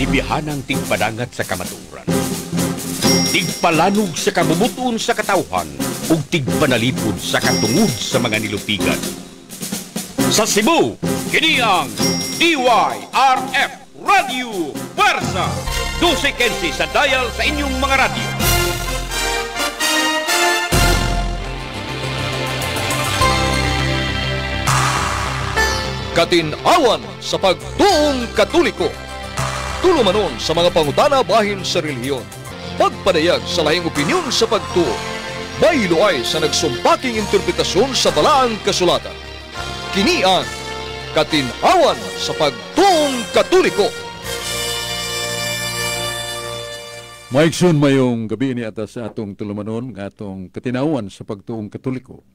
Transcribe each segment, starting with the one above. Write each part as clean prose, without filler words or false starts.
Sibihanang tigpadangat sa kamaturan. Tigpalanog sa kabumuton sa katawhan ug tigpanalipod sa katungod sa mga nilupigan. Sa Cebu, kini ang DYRF Radio Puwersa 1215 sa dial sa inyong mga radyo. Katinawan sa pagtuong Katoliko. Tulumanon sa mga pangutana bahin sa relihiyon. Pagpadayag sa lahing opinyon sa pagtuo. Bayluay sa nagsumpaking interpretasyon sa talaang kasulatan. Kini ang Katinawan sa pagtuong Katoliko. Maigsoon mayong gabi ni atas sa atong tulumanon nga atong katinawan sa pagtuong Katoliko.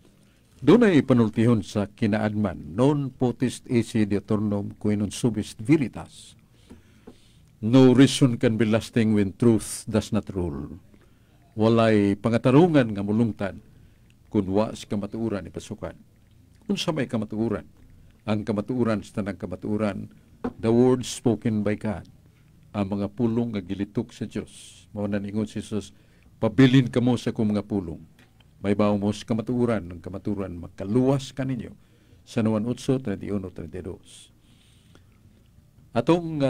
Doon ay panultihon sa kinaadman, non potest esse diuturnum qui non subist veritas. No reason can be lasting when truth does not rule. Walay pangatarungan nga mulungtad kung wa sa kamatuuran ipasukan. Kung sa may kamatuuran, ang kamatuuran sa tanang kamatuuran, the words spoken by God, ang mga pulong nga gilitok sa Diyos. Mao na ningon si Jesus, pabilin kamo sa akong mga pulong. May bawo mo sa kamatuuran, ng kamatuuran magkaluwas ka ninyo sa Nuan 8:31-32. Atong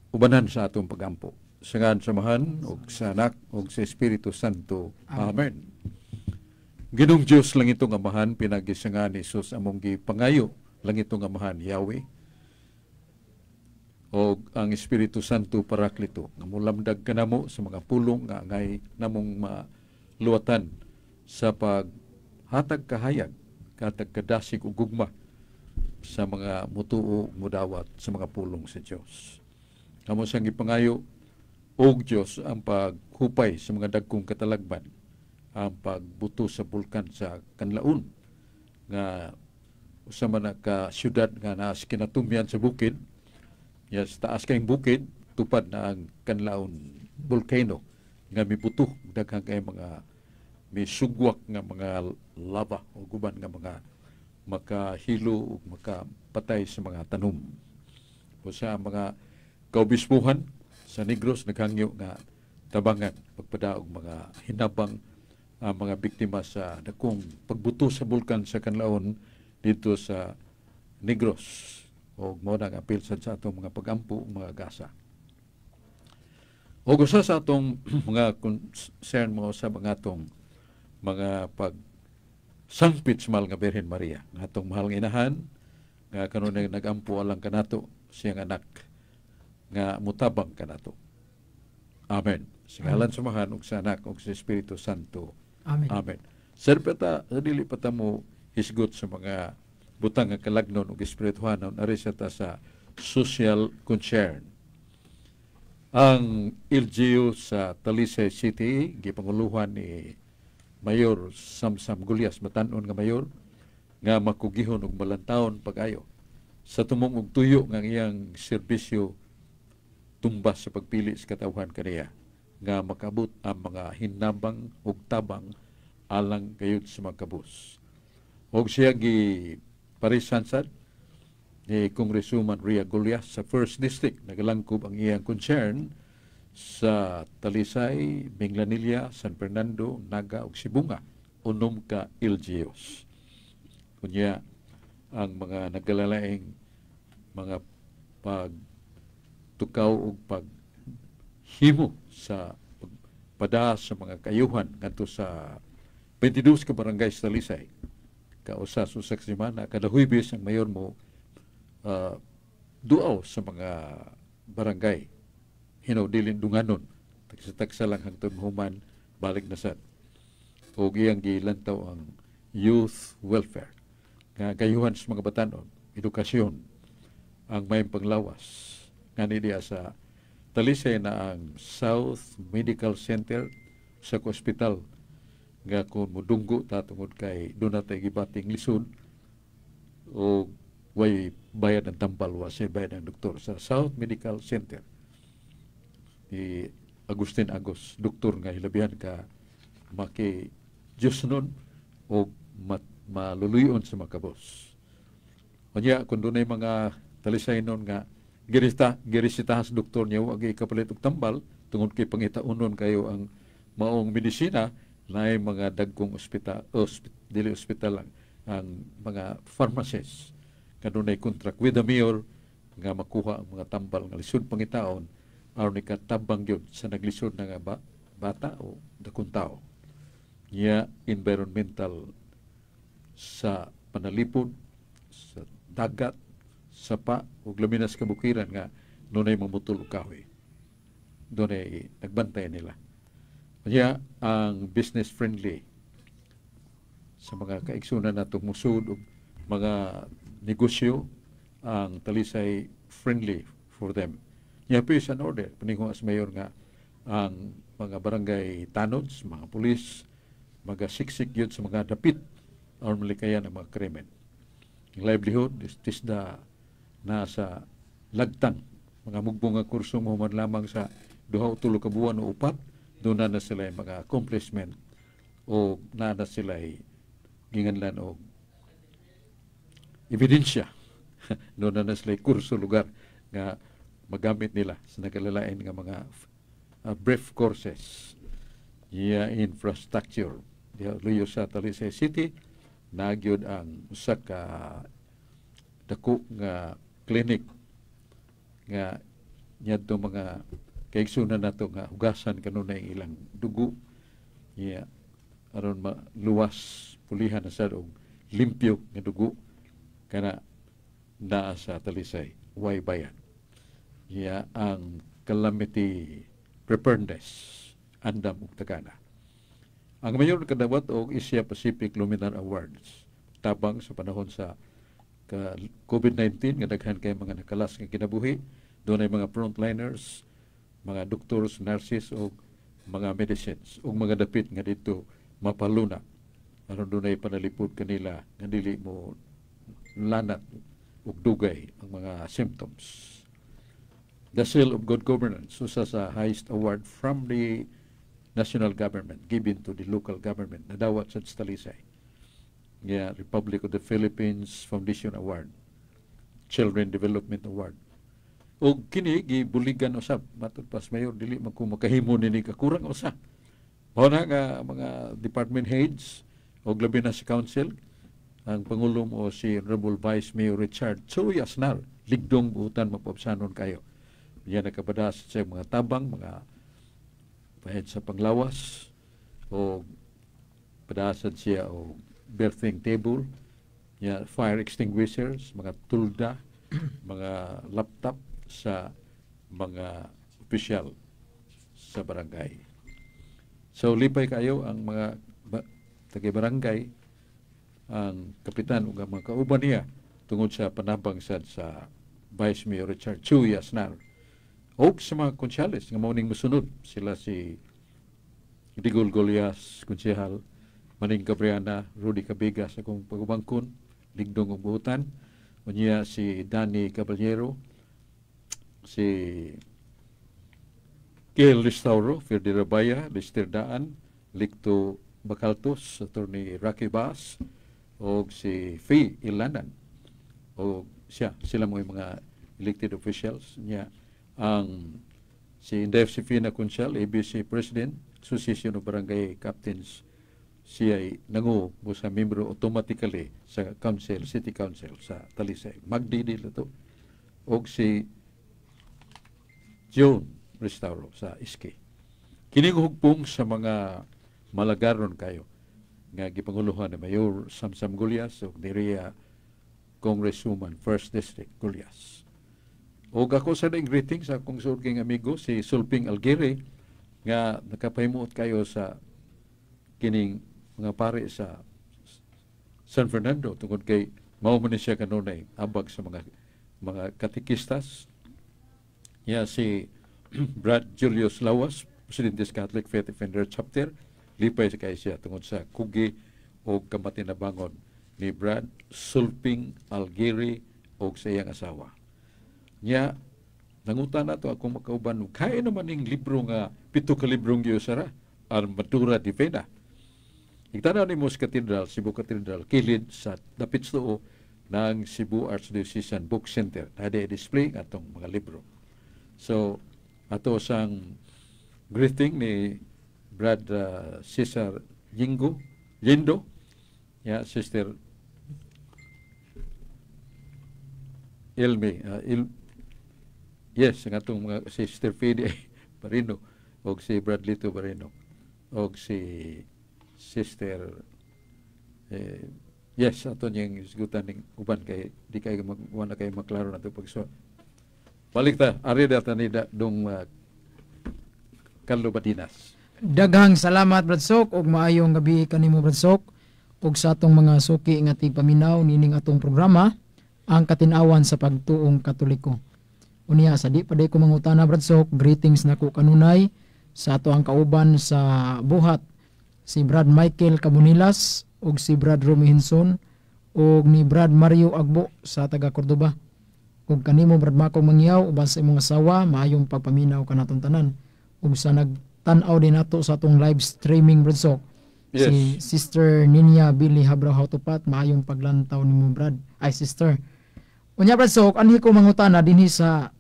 ubanan sa atong pagampo. Sa ngalan sa Amahan, o sa Anak, o sa Espiritu Santo. Amen. Ginong Diyos lang itong Amahan, pinagisangan ni Jesus among gipangayo lang itong Amahan, Yahweh. O ang Espiritu Santo Paraklito, nga mulamdag ka namo sa mga pulong nga ngay namong maluwatan sa paghatag kahayag, katag kadasig o gugma sa mga mutuo, mudawat sa mga pulong sa Diyos. Kamo sang ipangayo og Diyos ang paghupay sa mga dagkong katalagban, ang pagbuto sa bulkan sa kanlaon nga usa man ka syudad nga naa kinatumyan sa bukid. Yes, taas kayong bukid, tupad na ang kanlaon volcano nga mibuto daghang kay mga may sugwak nga mga lava o guban nga mga makahilo o makapatay sa mga tanom. O sa mga kaubispuhan sa Negros naghangyo nga tabangan pagpadaog mga hinabang mga biktima sa dakong pagbuto sa bulkan sa kanlaon dito sa Negros. O mo nang apil sa atong mga pagampo, mga gasa. O gusto sa atong mga concern mo sa mga atong mga pagsangpit sa mahal nga Birhen Maria. Nga atong mahal nga inahan, nga kanon nagampo alang kanato siyang anak, nga mutabang kanato. Amen. Sa ngalan sa Amahan, ug sa Anak, ug sa Espiritu Santo. Amen. Amen. Sir, dili pata mo hisgot sa mga butang nga kalagnon ug espirituhanon ari sa ta sa social concern. Ang LGU sa Talisay City gipanguluhan ni Mayor Samsam Gulyas, batan-on nga mayor, nga makugihon og balantawon pag-ayo sa tumong og tuyo nga iyang serbisyo tumbas sa pagpili sa katawhan kaniya nga makabot ang mga hinabang ug tabang alang gayud sa mga kabus. Og siya gi parisansad ni Congresswoman Ria Gulyas sa 1st District. Nagalangkob ang iyang concern sa Talisay, Minglanilla, San Fernando, Naga ug Sibunga. Unom ka LGUs. Kunya ang mga nagalalaing mga pagtukaw ug paghimo sa pagpada sa mga kayuhan ngadto sa 22 ka barangay sa Talisay. Kausas usak semana kada Huwebes ang mayor mo duaw sa mga barangay dilin dunganon tagsa lang hangtod human balik na sad og iyang gilantaw ang youth welfare nga gayuhan sa mga batanon, edukasyon ang may panglawas nga diya sa Talisay na ang South Medical Center sa hospital nga kung mudunggo tatungod kay doon natin gibating lisod o way bayad ng tambal wa siya bayad ng doktor sa South Medical Center ni Agustin Agos, doktor nga hilabihan ka maki Diyos nun o maluluyon sa mga kabos. Kanya kung doon ay mga Talisay nun nga girisitahas doktor niya wag kapalit og tambal tungod kay pangitaunon kayo ang maong medisina na ay mga dagkong dili ospital lang ang mga pharmacists kanunay contract with the mayor nga makuha ang mga tambal nga lisod pangitaon aron ikatabang gyud sa naglisod na nga bata o dakong tao. Niya environmental sa panalipod, sa dagat, sapa ug labi na sa kabukiran nga nunay mamutol og kahoy. Doon ay nagbantay nila. Kaya ang business friendly sa mga kaigsunan natong musud og mga negosyo ang Talisay friendly for them. Niya peace and order paningo as mayor nga ang mga barangay tanods, mga pulis, mga siksik yun sa mga dapit aron malikayan ang mga krimen. Ang livelihood is tisda nasa lagtang mga mugbong nga kurso mo man lamang sa 2 o 3 ka buwan o 4 doon na sila mga accomplishment o na sila ginganlan o ebidensya doon na sila kurso lugar nga magamit nila sa nagalalain nga mga brief courses infrastructure luyo sa Talisay City nagyod ang usa ka dako nga clinic nga nyadto mga kaigsunan nato nga hugasan kanunay ilang dugo aron maluwas pulihan na sad og limpyo nga dugo kana naa sa Talisay way bayan. Ang calamity preparedness andam ug tagana. Ang mayor kadawat og Asia Pacific Luminar Awards tabang sa panahon sa COVID-19 nga daghan kay mga nakalas nga kinabuhi, doon ay mga frontliners, mga doctors, nurses o mga medicines o mga dapit nga dito mapaluna aron doon ay panalipod kanila nga dili mo lanat ug dugay ang mga symptoms. The Seal of Good Governance, usa sa highest award from the national government given to the local government nadawat sa Talisay. Republic of the Philippines Foundation Award, Children Development Award. O kini gibuligan usab matud pas mayor dili man ko makahimo nini kakurang usa. Mao na nga mga department heads o labi na sa council ang pangulo mo si Honorable Vice Mayor Richard Chuy Asnar ligdong buutan mapabsanon kayo. Yan nakapadas sa mga tabang, mga pahid sa panglawas o padasan siya o birthing table, fire extinguishers, mga tulda, mga laptop sa mga opisyal sa barangay. So lipay kayo ang mga taga-barangay, ang kapitan ug ang mga kauban niya tungod sa panabang sa Vice Mayor Richard Chuy Asnar. O sa mga konsyales nga mauning musunod sila si Digol Golias, konsehal, Maning Gabriana, Rudy Cabigas, akong pagubangkon, ligdong og buutan, unya si Danny Caballero, si Kiel Restauro, Ferdi Rabaya, Lester Daan, Licto Bacaltos, Attorney Rocky Bass, o si Fee Ilanan, o sila mga elected officials niya. Ang si Indef Sifina Conchal, ABC President, Association of Barangay Captains, siya ay nangu mo sa membro automatically sa council, city council sa Talisay. Magdidil ito. O si June Restauro sa Iski. Kinihugpong sa mga malagaron kayo nga gipanguluhan ni Mayor Samsam Gulyas o Diria Congresswoman 1st District Gulyas. O ako sa greeting sa akong surging amigo si Sulping Algiri nga nakapahimuot kayo sa kining mga pare sa San Fernando tungod kay mao man siya kanunay abag sa mga katikistas. Si Brad Julius Lawas, Presidente sa Catholic Faith Defender Chapter, lipay sa kay siya tungod sa kugi o kamatinabangon ni Brad Sulping Algiri o sa iyang asawa. Nangutan na to akong makauban, kaya naman yung libro nga, 7 ka librong Giyosara, Armadura Divina. Igtanaw ni Mos Cathedral, Cebu Cathedral, kilid sa dapit sa ng Cebu Archdiocesan Book Center. Nade display ng atong mga libro. So, ato sang greeting ni Brad Cesar Yindo, Sister Ilme, ang atong mga Sister Fede Barino, o si Bradlito Barino, o si Sister ato niyang isgutan ng uban kay di kayo wala kayo maklaro na ito pagsuot. Balik ta, ari data ni dong Carlo Badinas. Daghang salamat Brad Sok ug maayong gabi kanimo Brad Sok ug sa atong mga suki nga tigpaminaw nining atong programa ang katin-awan sa pagtuong Katoliko. Unya sa di pa day ko mangutana Brad Sok, greetings nako kanunay sa ato ang kauban sa buhat si Brad Michael Cabunilas ug si Brad Romy Hinson ug ni Brad Mario Agbo sa taga Cordoba. Ug kanimo Brad Mako Mangyaw uban sa imong asawa maayong pagpaminaw kanaton tanan. Ug sa nagtan-aw din nato sa atong live streaming Brad Sok. Yes. Si Sister Ninya Billy Habraw Hautupat maayong paglantaw nimo Brad. Ay sister. Unya Brad Sok, anhi ko mangutana dinhi sa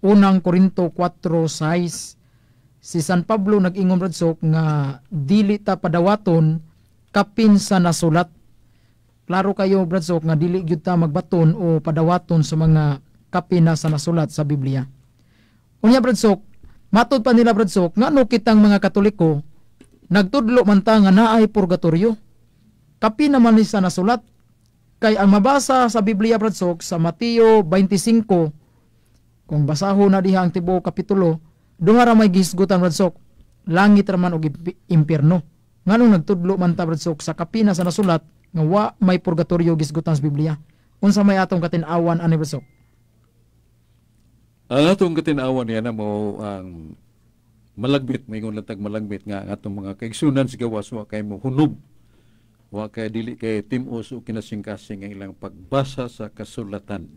unang Korinto 4:6 si San Pablo nag-ingon Brad Sok nga dili ta padawaton kapin sa nasulat. Klaro kayo Brad Sok nga dili gyud ta magbaton o padawaton sa mga kapin na sa nasulat sa Biblia. Unya Brad Sok, matud pa nila Brad Sok nga no kitang mga Katoliko nagtudlo man ta nga naay purgatorio. Kapin naman ni sa nasulat kay ang mabasa sa Biblia Brad Sok sa Mateo 25 kung basahon na diha ang tibuok kapitulo, duha ra may gisgutan Brad Sok, langit ra man og impierno. Nganong nagtudlo man ta Brad Sok sa kapina sa nasulat nga wa may purgatorio gisgutan sa Biblia. Unsa may atong katin-awan ani Brad Sok? Ang atong katin-awan yan mo ang malagbit, may latag malagbit nga atong mga kaigsunan sa gawas wa kay mo hunob. Wa kay dili kay timos o kinasing-kasing ang ilang pagbasa sa kasulatan.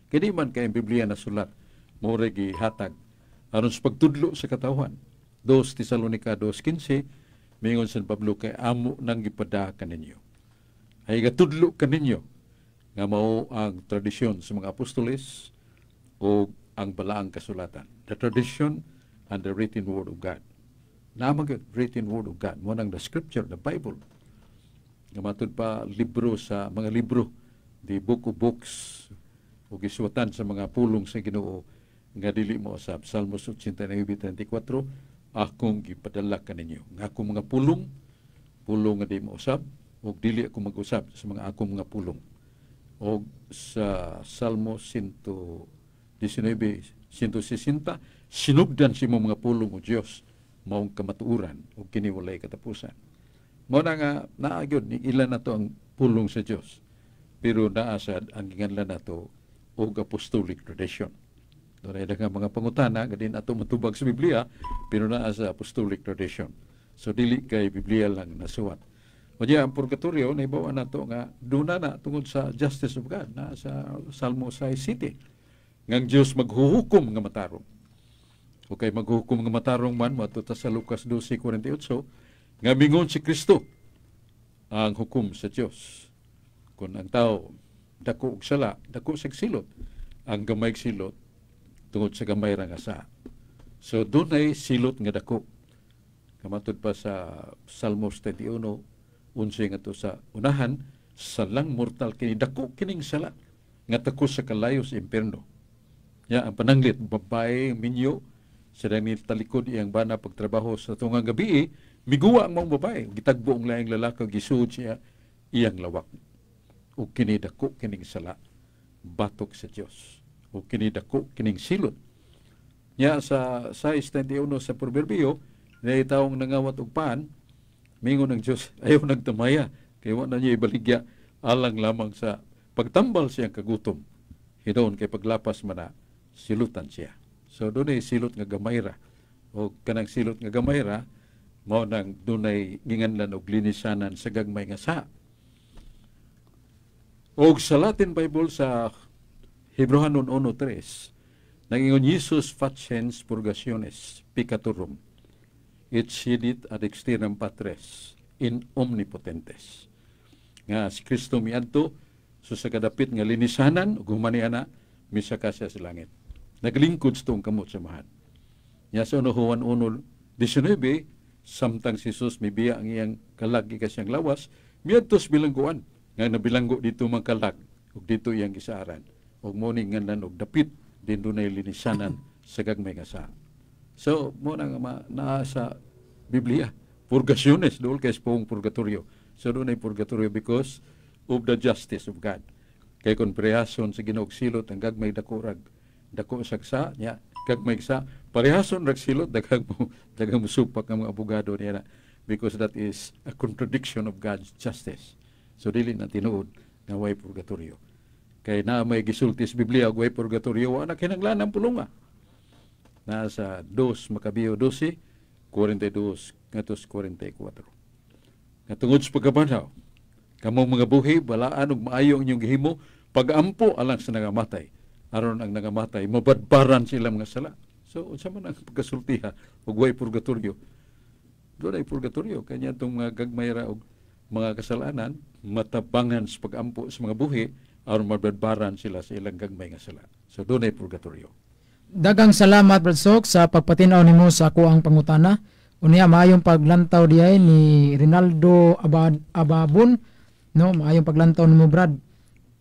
Kay di man kay Biblia na sulat mo gi hatag aron sa pagtudlo sa katawhan. 2 Tesalonica 2:15 mingon San Pablo kay amo nang gipada kaninyo. Ay gatudlo kaninyo nga mao ang tradisyon sa mga apostoles o ang balaang kasulatan. The tradition and the written word of God. Namang written word of God mo nang the scripture, the Bible. Nga matud pa libro sa mga libro, the book of books o gisuwatan sa mga pulong sa Ginoo nga dili mo sa Salmos 89:34 akong gipadala kaninyo nga akong mga pulong nga di mo usab o dili ako mag-usab sa mga akong mga pulong o sa Salmo 119:160 sinugdan si mo mga pulong o Dios maong kamatuuran o kini walay katapusan. Mao na nga naagyod ni ilan na to ang pulong sa Dios pero naa sad ang ginganlan nato og apostolic tradition. Doon nga mga pangutana gadin ato matubag sa Biblia pero naa sa apostolic tradition. So dili kay Biblia lang nasuwat. Madya ang purgatorio nahibawa nato nga duna na tungod sa justice of God na sa Salmo 6:7. Ngang Dios maghuhukom nga matarong. Okay, maghuhukom nga matarong man matuta sa Lucas 12:48 nga mingon si Kristo ang hukom sa Dios. Kung ang tao dako og sala, dako sa silot, ang gamay silot tungod sa gamay ra nga sa. So dunay silot nga dako. Kamatud pa sa Salmos 31:11 nga to sa unahan, salang mortal kini dako kining sala nga tako sa kalayo sa impierno. Ya ang pananglit babae minyo sa ni talikod iyang bana pagtrabaho sa tungang gabi, miguwa ang mga babae, gitagbo ang laing lalaki gisuod siya iyang lawak. O kini dako kining sala batok sa Dios. O kini dako kining silot. Nya sa 6:31 sa Proverbio, na taong nangawat og paan, mingon ng Dios ayaw nagtamaya kay wa na niya ibaligya alang lamang sa pagtambal siyang kagutom. Hinon kay paglapas man na silutan siya. So dunay silot nga gamayra o kanang silot nga gamayra mao nang dunay ginganlan og linisanan sa gagmay nga sa. Og sa Latin Bible sa Hebrehanon 1:3 nangingon Jesus facens purgationes peccatorum et sidit ad externam patres in omnipotentes. Nga si Kristo miadto So sa kadapit nga linisanan, ug humani ana, misaka siya sa langit. Naglingkod sa tong kamot samahan. Nya sa Juan 1:19, samtang si Jesus mibiya ang iyang kalag ika siyang lawas, miadtos bilangguan nga nabilanggo dito mga kalag ug dito iyang gisaaran. Ug mo ni nganlan og dapit din dunay linisanan sa gagmay nga sa. So mo na nga naa sa Biblia, purgasyones dool kay pong purgatorio. So dunay purgatorio because of the justice of God. Kay kon prehason sa Ginoo silot ang gagmay dako sagsa nya gagmay sa parehason rag silot daghang mo supak ang mga abogado niya because that is a contradiction of God's justice. So dili na tinuod nga way purgatorio. Kay na may gisulti sa Biblia og way purgatorio wa na kinahanglan ang pulunga. Nasa 2 Makabeo 12, 42 ngadtos 44. Katungod sa pagkabanhaw, kamong mga buhi, balaan ug maayo inyong gihimo, pag-ampo alang sa nangamatay. Aron ang nangamatay, mabadbaran sila mga sala. So, unsa man ang pagkasultiha, ug way purgatorio. Doon ay purgatorio. Kanya itong mga gagmayra og mga kasalanan, matabangan sa pag-ampo sa mga buhi, aron mabadbaran sila sa ilang gagmay nga sala. So, doon ay purgatorio. Dagang salamat Brad Sok sa pagpatinaw nimo sa ako ang pangutana. Unya maayong paglantaw diay ni Rinaldo Ababon, no, maayong paglantaw nimo Brad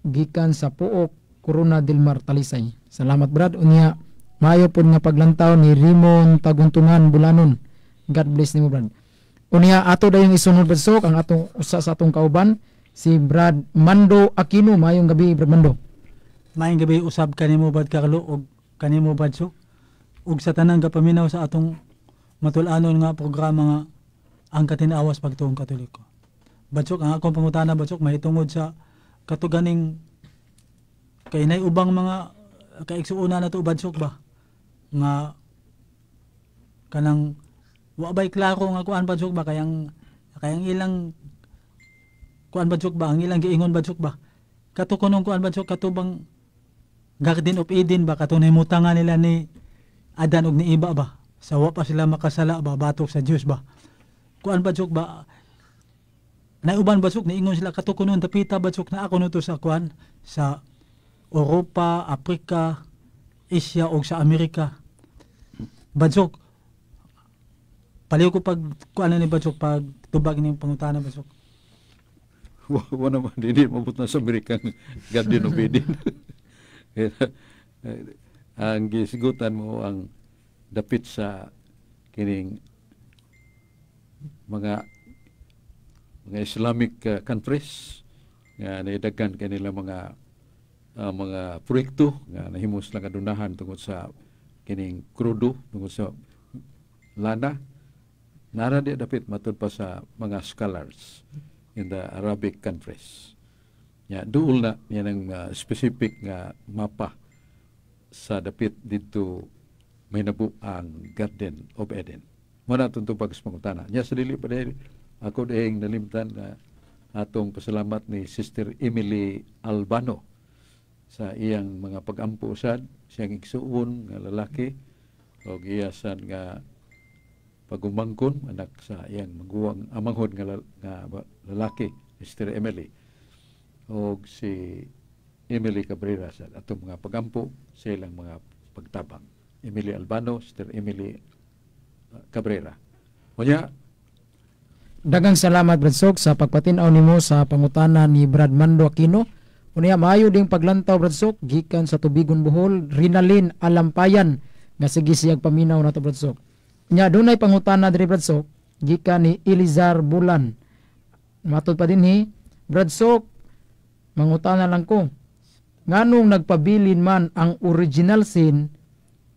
gikan sa Puok, Corona del Mar, Talisay. Salamat Brad. Unya maayo pud nga paglantaw ni Rimon Taguntungan, Bulanon. God bless nimo Brad. Unya ato dayong isunod Brad Sok ang atong usa sa atong kauban si Brad Mando Aquino. Maayong gabi Brad Mando. Maayong gabi usab kanimo Brad Carlo og kanimo Brad Sok ug sa tanang kapaminaw sa atong matulanon nga programa nga ang katinawas pagtuong Katoliko. Brad Sok, ang akong pangutana Brad Sok mahitungod sa katuganing kay nay ubang mga kaigsuuna na to Brad Sok ba nga kanang wa bay klaro nga kuan Brad Sok ba kayang ilang kuan Brad Sok ba ang ilang giingon Brad Sok ba katukunong kuan Brad Sok katubang Garden of Eden ba katunay mutangan nila ni Adan og ni Eva ba sa wa pa sila makasala ba batok sa Dios ba kuan Brad Sok ba naiuban Brad Sok niingon sila katukunon tapita Brad Sok na ako nuto sa kuan sa Europa, Afrika, Asia o sa Amerika. Brad Sok, paliw ko pag kuan ni Brad Sok pag tubag ni pangutana Brad Sok. Wa naman dili mabot na sa Amerikang Garden of Eden. Ang gisigutan mo ang dapit sa kining mga Islamic countries nga naidagan kanila mga proyekto nga nahimos lang kadunahan tungod sa kining krudo tungod sa lana nara di dapit matud pa sa mga scholars in the Arabic countries. Ya duol na yan ang specific nga mapa sa dapit dito may nabu ang Garden of Eden. Muna itong tubag sa pangutana. Nya sa dili pa dahil ako dahil nalimtan na atong pasalamat ni Sister Emily Albano sa iyang mga pag-ampo usad, siyang igsuon nga lalaki o giyasan nga pagumangkon anak sa iyang maguwang amanghod nga lalaki, Sister Emily. O si Emily Cabrera sa atong mga pagampo sa ilang mga pagtabang. Emily Albano, Sister Emily Cabrera. Unya, dagang salamat Brad Sok sa pagpatinaw nimo sa pangutana ni Brad Mando Aquino. Unya maayo ding paglantaw Brad Sok gikan sa Tubigon Bohol, Rinalyn Alampayan nga sige siyang paminaw nato Brad Sok. Unya dunay pangutana diri Brad Sok gikan ni Elizar Bulan. Matod pa dinhi Brad Sok, mangutana lang ko, nganong nagpabilin man ang original sin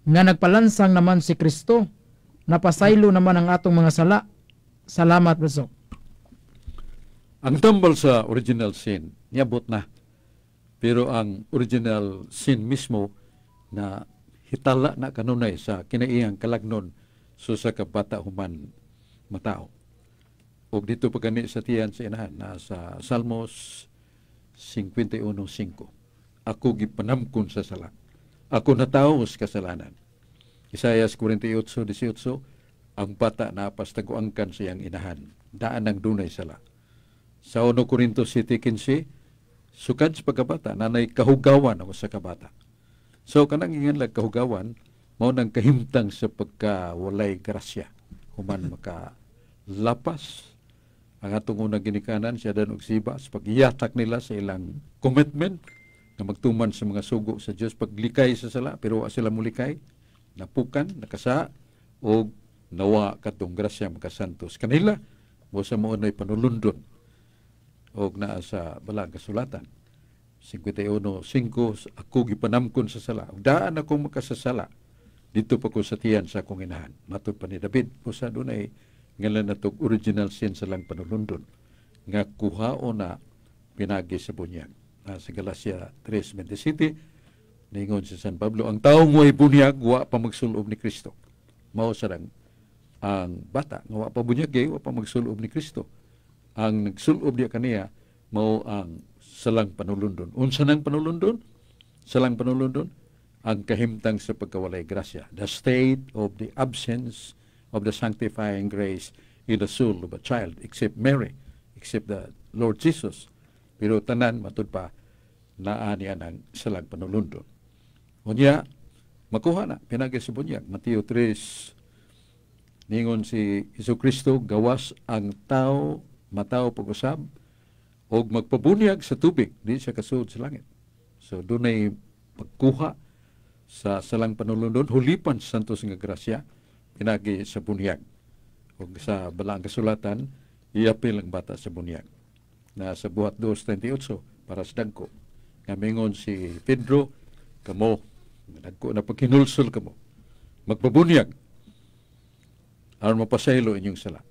nga nagpalansang naman si Kristo, napasaylo naman ang atong mga sala. Salamat, Brad Sok. ang tambal sa original sin, niabot na. Pero ang original sin mismo na hitala na kanunay sa kinaiyang kalagnon so sa kabata human matao. O dito pa gani sa tiyan sa inahan na sa Salmos 51:5. Ako gipanamkon sa sala. Ako natawo sa kasalanan. Isaias 48:18. Ang bata na pastaguangkan sa iyang inahan. Daan ng dunay sala. Sa 1 Corinto 7:15, sukad sa pagkabata nanay kahugawan ako sa kabata. So kanang ingan kahugawan mao nang kahimtang sa pagkawalay grasya human maka lapas ang atong unang ginikanan siya dan og siba sa pagyatak nila sa ilang commitment na magtuman sa mga sugo sa Dios paglikay sa sala pero wa sila mulikay napukan nakasa og nawa katong grasya makasantos kanila mo sa mo nay panulundon og naa sa balang kasulatan 51:5 ako gipanamkon sa sala ug daan ako makasasala dito pa ko sa tiyan sa akong inahan matud pa ni David usa dunay ngalan natog original sin sa lang panulundon nga kuhao na pinagi sa bunyag sa Galacia 3:27 ningon si San Pablo ang taong way bunyag wa pa magsulob ni Kristo mao sarang ang bata nga wa pa bunyag wa pa magsulob ni Kristo ang nagsulob diya kaniya mao ang salang panulundon. Unsa nang panulundon? Salang panulundon ang kahimtang sa pagkawalay grasya. The state of the absence of the sanctifying grace in the soul of a child, except Mary, except the Lord Jesus. Pero tanan matud pa naa niya ng salang panulundon. Unya makuha na pinagi sa bunyag. Mateo 3 ningon si Jesucristo gawas ang tao matao pag-usab o magpabunyag sa tubig, di siya kasuod sa langit. So, doon ay pagkuha sa salang panulundon, hulipan sa santos nga grasya, pinagi sa bunyag. O sa balang kasulatan, iapil ang bata sa bunyag. Na sa buhat 2:28, para sa dagko, nga mingon si Pedro, kamo, dagko na paghinulsol kamo, magpabunyag, aron mapasaylo inyong sala.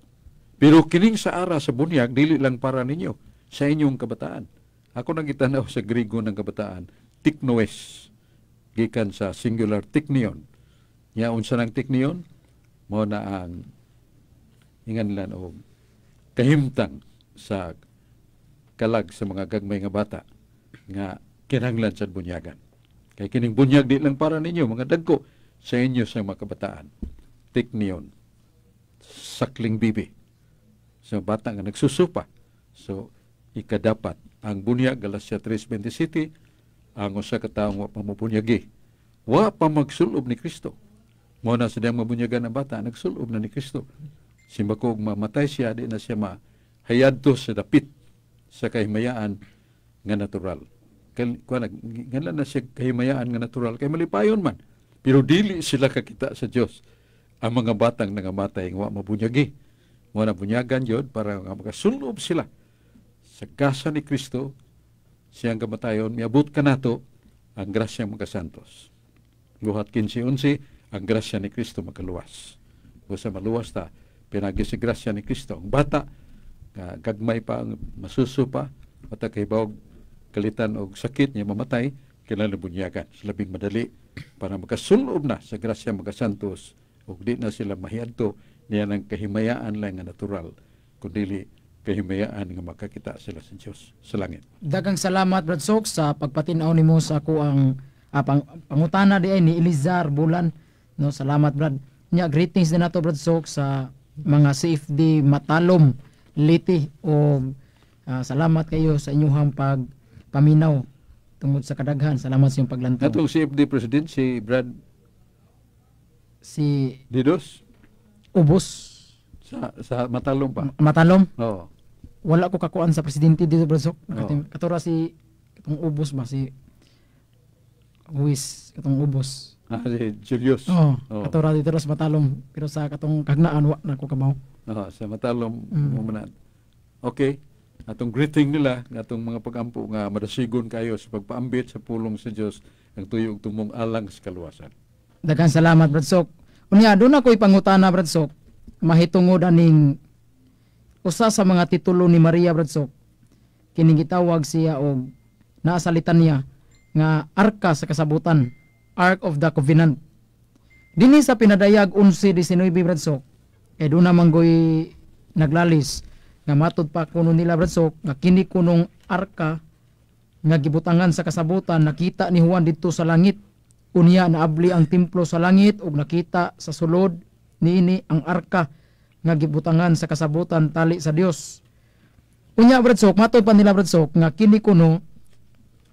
Pero kining sa ara sa bunyag, dili lang para ninyo, sa inyong kabataan. Ako nang gitanaw sa Griego ng kabataan, tiknoes, gikan sa singular tiknion. Nya unsa nang tiknion? Mao na ang inganlan o kahimtang sa kalag sa mga gagmay nga bata nga kinahanglan sa bunyagan. Kay kining bunyag di lang para ninyo, mga dagko, sa inyo sa mga kabataan. Tiknion, sakling bibi. So bata nga nagsusupa. So ikadapat ang bunyag Galacia 3:27 ang usa ka tawo wa pa mabunyagi wa pa magsulob ni Kristo mo na sa diyang mabunyagan ang bata nagsulob na ni Kristo simbakog mamatay siya di na siya mahayadto sa dapit sa kahimayaan nga natural ngalan na siya kahimayaan nga natural kay malipayon man pero dili sila kakita sa Dios ang mga batang nangamatay nga wa mabunyagi mo na bunyagan yun para makasulob sila sa gasa ni Kristo, siyang kamatayon, miabot ka nato ang grasya magasantos. Buhat 15:11, ang grasya ni Kristo magaluwas. O sa maluwas ta, pinagi si grasya ni Kristo. Ang bata, gagmay pa, masuso pa, matakaybaw, kalitan o sakit niya mamatay, kailangan bunyagan. Labing madali para makasulob na sa grasya magasantos o di na sila mahiyadto niya ng kahimayaan lang nga natural, kundi kahimayaan nga makakita sila sa Diyos sa langit. Daghang salamat Brad Sok sa pagpatinaw nimo sa ako ang pangutana di ay ni Elizar Bulan. No, salamat Brad. Nya greetings din nato Brad Sok sa mga CFD Matalom Liti o salamat kayo sa inyong pagpaminaw tungod sa kadaghan. Salamat sa iyong paglantaw. Atong CFD President si Brad si Didos Ubos sa Matalom pa. Matalom? Oo. Wala ko kakuan sa presidente dito Brad Sok. Oo. Katura si katong Ubos ba si Huwis katong Ubos. Si Julius. Oo. Oo. Katura dito sa Matalom pero sa katong kagnaan wa na ko kabaw. Oo, sa Matalom mumanan. Okay. Atong greeting nila atong mga pagampo nga madasigon kayo sa pagpaambit sa pulong sa Dios ang tuyo ug tumong alang sa kaluwasan. Daghang salamat Brad Sok. Unya do na ko'y pangutana Brad Sok. Mahitungod aning usa sa mga titulo ni Maria Brad Sok. Kining gitawag siya og naasalitan niya nga arka sa kasabutan, Ark of the Covenant. Dinhi sa pinadayag 11:19 Brad Sok. Do na manggoy naglalis nga matud pa kuno nila Brad Sok nga kini kunong arka nga gibutangan sa kasabutan nakita ni Juan didto sa langit. Unya naabli ang templo sa langit ug nakita sa sulod niini ang arka nga gibutangan sa kasabutan tali sa Dios. Unya Brad Sok, matod pa nila Brad Sok nga kini kuno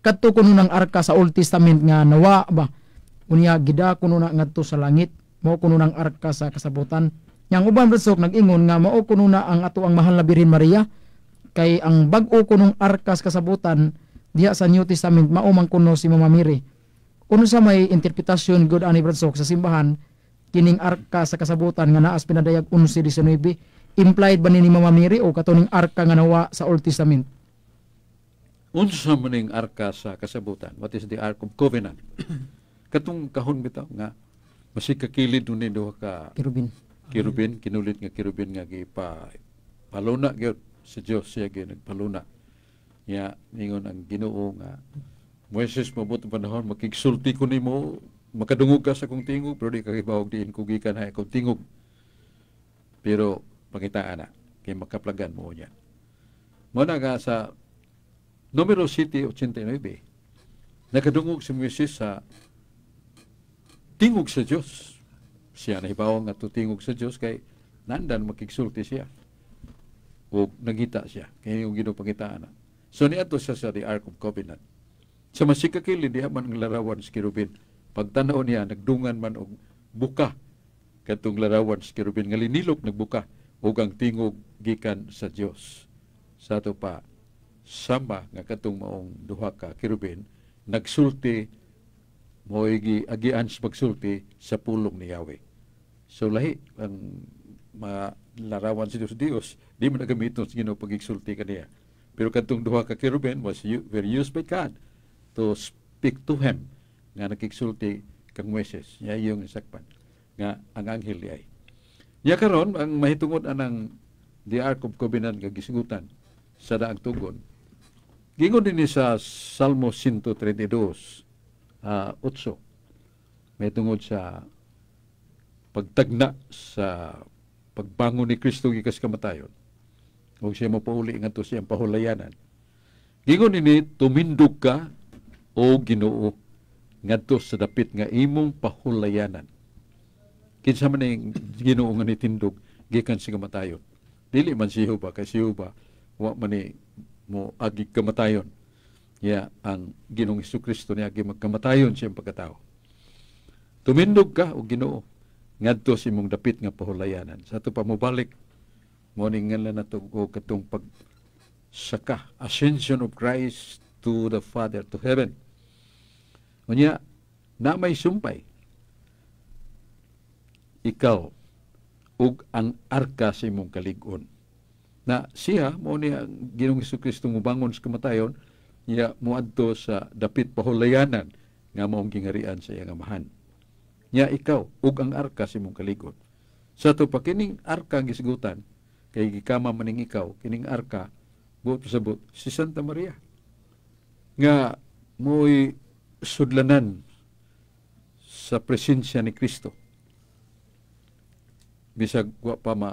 kadto kuno ng arka sa Old Testament nga nawa ba unya gida kuno na ngadto sa langit mao kuno ng arka sa kasabutan. Yang uban Brad Sok nag-ingon nga mao kuno na ang ato ang mahal na Birhen Maria kay ang bag-o kunong arka sa kasabutan diha sa New Testament mao man kuno si Mama Mary. Uno sa may interpretasyon good ani Brad Sok sa simbahan kining arka sa kasabutan nga naa sa pinadayag 11:19 implied ba ni Mama Mary o katuning arka nga nawa sa Old Testament? Unsa man ning arka sa kasabutan? What is the Ark of Covenant? Katong kahon bitaw nga masikakilid ni duha ka kirubin, kinulit nga kirubin nga paluna gyud sa Dios siya gyud nagpaluna. Ya ningon ang Ginoo nga Moises mabuti panahon makigsulti ko nimo makadungog ka sa kong tingog pero di ka kibawag diin kugikan ha akong tingog. Pero pakitaan na kay makaplagan mo niya. Muna nga sa numero 7:89 nakadungog si Moises sa tingog sa Dios. Siya nahibaw nga tingog sa Dios kay nandan makigsulti siya. O nagita siya kay yung Ginoo pangitaan na. So niadto siya sa the Ark of Covenant. Sa masikakili diha man ang larawan sa kirubin. Pagtanaw niya nagdungan man og buka katong larawan sa kirubin nga linilok nagbuka ug ang tingog gikan sa Dios. Sa ato pa sama nga katong maong duha ka kirubin nagsulti mo'y agian sa pagsulti sa pulong ni Yahweh. So lahi ang larawan sa Dios di man nagamiton sa Ginoo pagigsulti kaniya. Pero katong duha ka kirubin was very used by God to speak to him nga nakigsulti kang Moises. Ya yung sakpan nga ang anghel di ay. Ya karon ang mahitungod anang the Ark of Covenant nga gisigutan sa daang tugon. Gingon din sa Salmo 132 8. Mahitungod sa pagtagna sa pagbangon ni Kristo gikas kamatayon. Huwag siya mapauli nga to siyang pahulayanan. Gingon ini tumindog ka o Ginoo ngadto sa dapit nga imong pahulayanan. Kinsa man ning Ginoo nga nitindog gikan sa kamatayon. Dili man si Jehova kay si Jehova wa man ni mo agi kamatayon. Ya ang Ginoong Hesukristo niya agi magkamatayon siyang pagkatao. Tumindog ka o Ginoo ngadto sa imong dapit nga pahulayanan. Sa ato pa mobalik mo ning ngalan nato o katong pagsaka ascension of Christ to the Father to heaven. Unya na may sumpay ikaw ug ang arka sa imong kalig-on. Na siya mo ni ang Ginoong Hesukristo mobangon sa kamatayon niya moadto sa dapit pahulayanan nga maong gingarian sa iyang amahan. Niya ikaw ug ang arka sa imong kalig-on. Sa to pa kining arka ang gisigutan kay gikama maning ikaw kining arka buot pasabot si Santa Maria nga mo'y sudlanan sa presensya ni Kristo. Bisag wa pa ma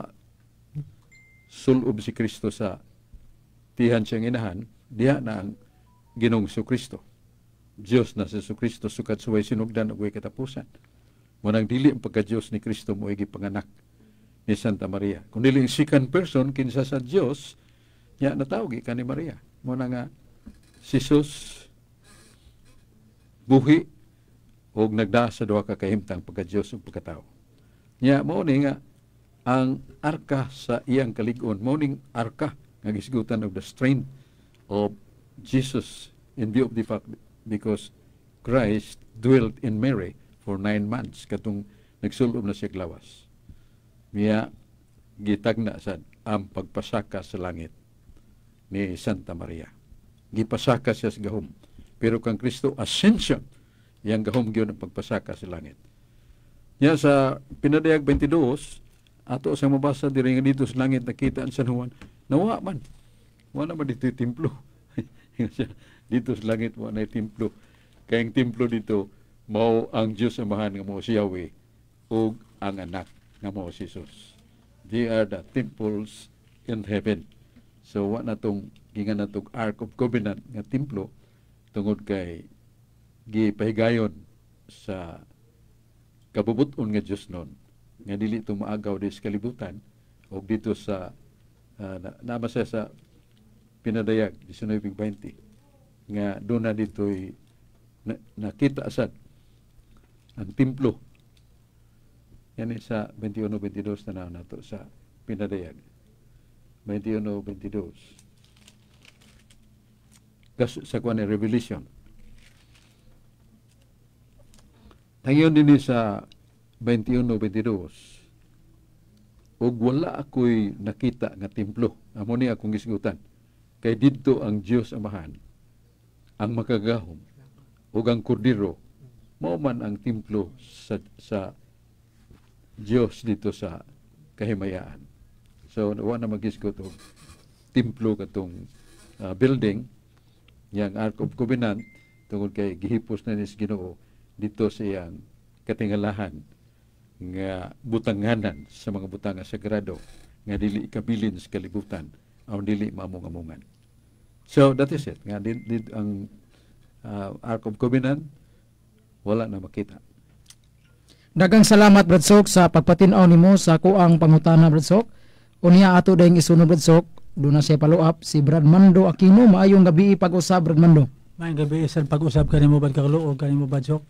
sulob si Kristo sa tihan siyang inahan, diha na ang Ginoong Kristo. Diyos na si Kristo sukat suway sinugdan ug way katapusan. Munang dili ang pagka-Diyos ni Kristo mo'y gipanganak ni Santa Maria. Kung dili second person kinsa sa Dios, nya natawag ka ni Maria. Muna nga si Jesus buhi og nagdaa sa duha ka kahimtang pagka-Dios ug pagkatao. Nya mao ni nga ang arka sa iyang kalig-on, mao ning arka nga gisgutan of the strength of Jesus in view of the fact because Christ dwelt in Mary for 9 months katong nagsulob na siya lawas. Miya gitagna sad ang pagpasaka sa langit ni Santa Maria. Gipasaka siya sa gahom. Pero kang Kristo ascension, yang gahom gyud ang pagpasaka sa langit. Nya sa pinadayag 22, ato sa mabasa diri nga dito sa langit nakita ang San Juan, nawa man. Wala man dito templo. Dito sa langit wala na templo. Kay ang templo dito mao ang Dios Amahan nga mao si Yahweh ug ang anak nga mao si Jesus. They are the temples in heaven. So wa na tong gingan natong Ark of Covenant nga templo tungod kay gipahigayon sa kabubut-on nga Dios noon nga dili ito maagaw di sa kalibutan o dito sa nabasa sa pinadayag 19:20 nga doon na dito'y nakita asad ang templo. Yan sa 21-22 na nato sa pinadayag. 21-22. Sa kuwan ni Revelation. Tangiyon din sa 21-22. Og wala ako'y nakita nga templo. Amo ni akong gisgutan. Kay didto ang Dios Amahan, ang makagahom, ug ang kordero, mao man ang templo sa Dios dito sa kahimayaan. So wala na magisgot og templo katong building yang Ark of Covenant tungod kay gihipos na ni Ginoo dito sa iyang katingalahan nga butanganan sa mga butang nga sagrado nga dili ikabilin sa kalibutan aron dili maamong-amungan. So that is it. Nga ang Ark of Covenant wala na makita. Dagang salamat Brad Sok sa pagpatinaw nimo sa kuang pangutana Brad Sok. Unya ato dayong isunod Brad Sok, do na siya follow up si Brad Mando Aquino. Maayong gabi pag-usab Brad Mando. Maayong gabi sa pag-usab kanimo Bad Carlo o kanimo Bad Sok.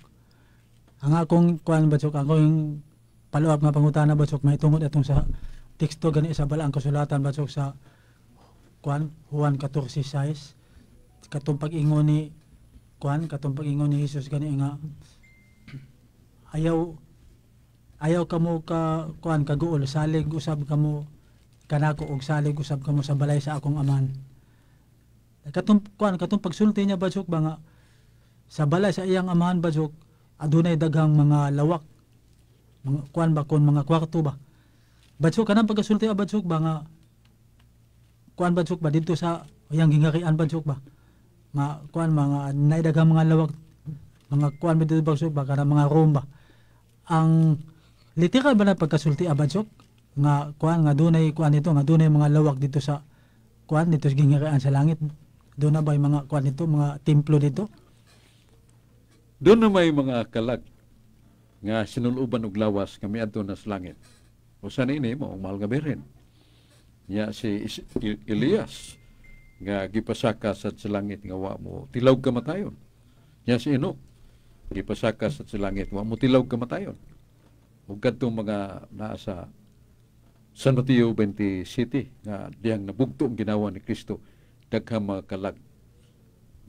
Ang akong kuan Bad Sok, akong follow up nga pangutana Bad Sok, may tungod atong sa teksto gani sa balaang kasulatan Bad Sok sa kuan Juan 14:6 katong pag-ingon ni kuan katong pag-ingon ni Hesus gani nga ayaw kamo ka kuan kaguol, salig usab kamo kanako og salig usab kamo sa balay sa akong aman. Katong pagsulti niya Bad Sok ba nga sa balay sa iyang amahan Bad Sok adunay daghang mga lawak, mga kuan ba kon mga kwarto ba. Bad Sok kanang pagkasulti Bad Sok ba nga kuan Bad Sok ba dito sa iyang gingarian Bad Sok ba nga kuan mga naidaghang mga lawak, mga kuan dito Bad Sok ba kanang mga room ba. Ang literal ba na pagkasulti Bad Sok nga kuan nga dunay kuan ito nga dunay mga lawak dito sa kuan dito sa gingarian sa langit. Doon na ba yung mga kuan dito, mga templo dito? Doon na may mga kalag nga sinuluban og lawas kami adto na sa langit. Usa ini mao mahal nga berin. Nya si Elias nga gipasaka sa langit nga wa mo tilaw kamatayon. Nya si Enoch gipasaka sa langit wa mo tilaw kamatayon. Ug kadtong mga naa sa San Mateo 27 nga diyang nabugto ang ginawa ni Kristo, daghang mga kalag